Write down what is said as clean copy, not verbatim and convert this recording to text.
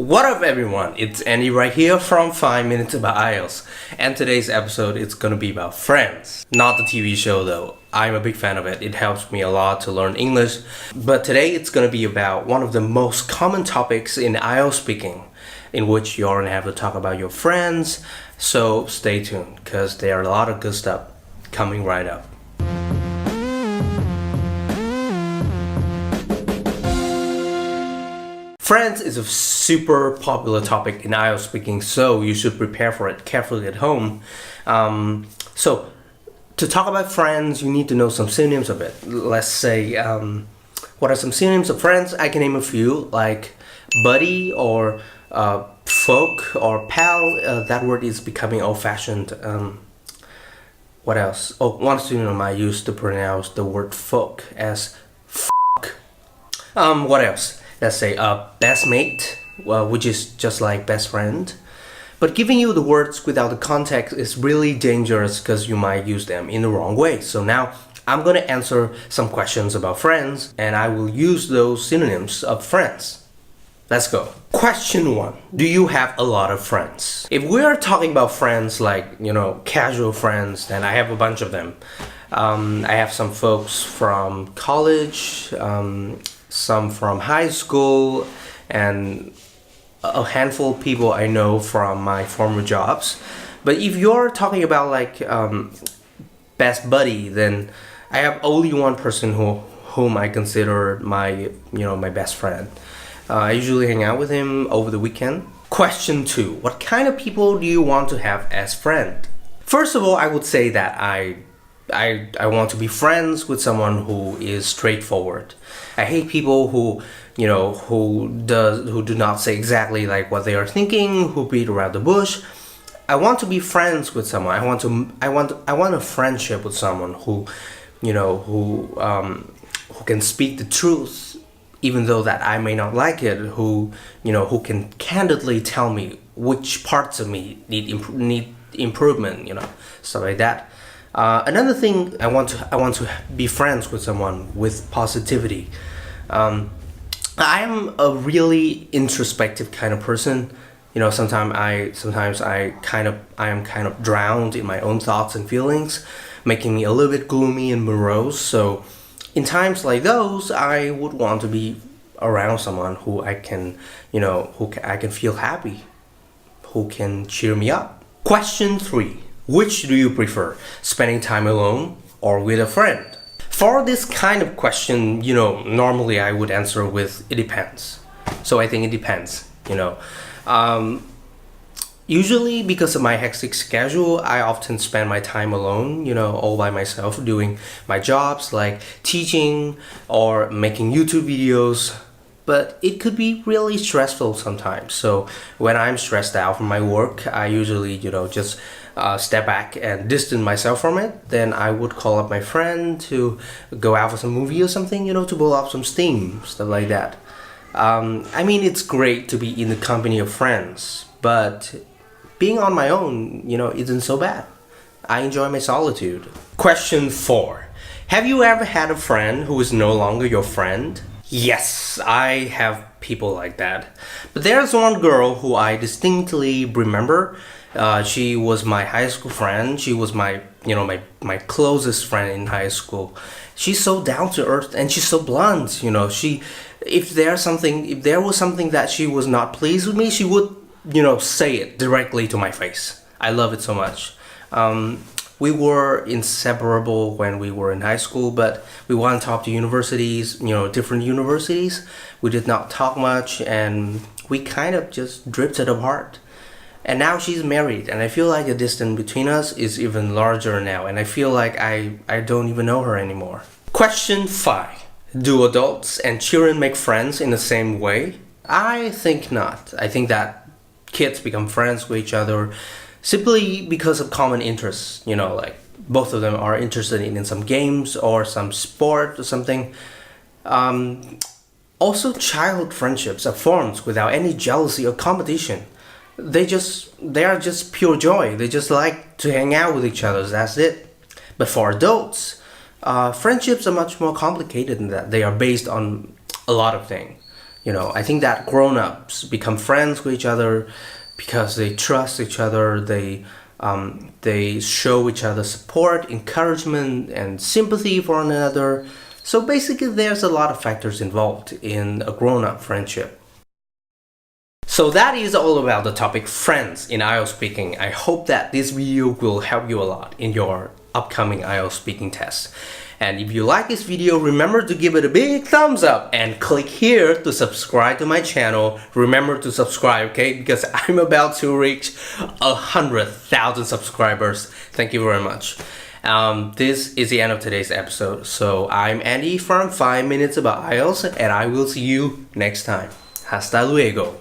What up everyone, it's Andy right here from 5 Minutes About IELTS, and today's episode is gonna be about Friends. Not the TV show though, I'm a big fan of it, it helps me a lot to learn English. But today it's gonna be about one of the most common topics in IELTS speaking, in which you're gonna have to talk about your friends, so stay tuned, because there are a lot of good stuff coming right up. Friends is a super popular topic in IELTS speaking, so you should prepare for it carefully at home. So to talk about friends, you need to know some synonyms of it. Let's say, what are some synonyms of friends? I can name a few, like buddy or folk or pal. That word is becoming old-fashioned. What else? Oh, one synonym I used to pronounce the word folk as fuck. What else? Let's say best mate, which is just like best friend. But giving you the words without the context is really dangerous because you might use them in the wrong way. So now I'm gonna answer some questions about friends and I will use those synonyms of friends. Let's go. Question 1. Do you have a lot of friends? If we are talking about friends like, casual friends, then I have a bunch of them. I have some folks from college, some from high school, and a handful of people I know from my former jobs. But if you're talking about like best buddy, then I have only one person whom I consider my my best friend. I usually hang out with him over the weekend. Question 2. What kind of people do you want to have as friend? First of all, I would say that I want to be friends with someone who is straightforward. I hate people who do not say exactly like what they are thinking, who beat around the bush. I want to be friends with someone. I want a friendship with someone who can speak the truth, even though that I may not like it. Who can candidly tell me which parts of me need improvement. Stuff like that. Another thing, I want to be friends with someone with positivity. I am a really introspective kind of person. Sometimes I am kind of drowned in my own thoughts and feelings, making me a little bit gloomy and morose. So in times like those, I would want to be around someone who I can feel happy, who can cheer me up. Question 3. Which do you prefer, spending time alone or with a friend? For this kind of question, normally I would answer with it depends. So I think it depends, Usually because of my hectic schedule, I often spend my time alone, all by myself, doing my jobs like teaching or making YouTube videos. But it could be really stressful sometimes. So when I'm stressed out from my work, I usually, just step back and distance myself from it. Then I would call up my friend to go out for some movie or something, to blow off some steam, stuff like that. It's great to be in the company of friends, but being on my own, isn't so bad. I enjoy my solitude. Question 4. Have you ever had a friend who is no longer your friend? Yes, I have people like that. But there's one girl who I distinctly remember. She was my high school friend. She was my closest friend in high school. She's so down to earth and she's so blunt. If there was something that she was not pleased with me, she would, say it directly to my face. I love it so much. We were inseparable when we were in high school, but we went to talk to universities, different universities. We did not talk much and we kind of just drifted apart. And now she's married and I feel like the distance between us is even larger now and I feel like I don't even know her anymore. Question 5. Do adults and children make friends in the same way? I think not. I think that kids become friends with each other simply because of common interests, like both of them are interested in some games or some sport or something. Also, childhood friendships are formed without any jealousy or competition. They are just pure joy. They just like to hang out with each other, that's it. But for adults, friendships are much more complicated than that. They are based on a lot of things. I think that grown-ups become friends with each other because they trust each other. They show each other support, encouragement, and sympathy for one another. So basically, there's a lot of factors involved in a grown-up friendship. So that is all about the topic friends in IELTS speaking. I hope that this video will help you a lot in your upcoming IELTS speaking test. And if you like this video, remember to give it a big thumbs up and click here to subscribe to my channel. Remember to subscribe, okay? Because I'm about to reach 100,000 subscribers. Thank you very much. This is the end of today's episode. So I'm Andy from 5 Minutes About IELTS, and I will see you next time. Hasta luego.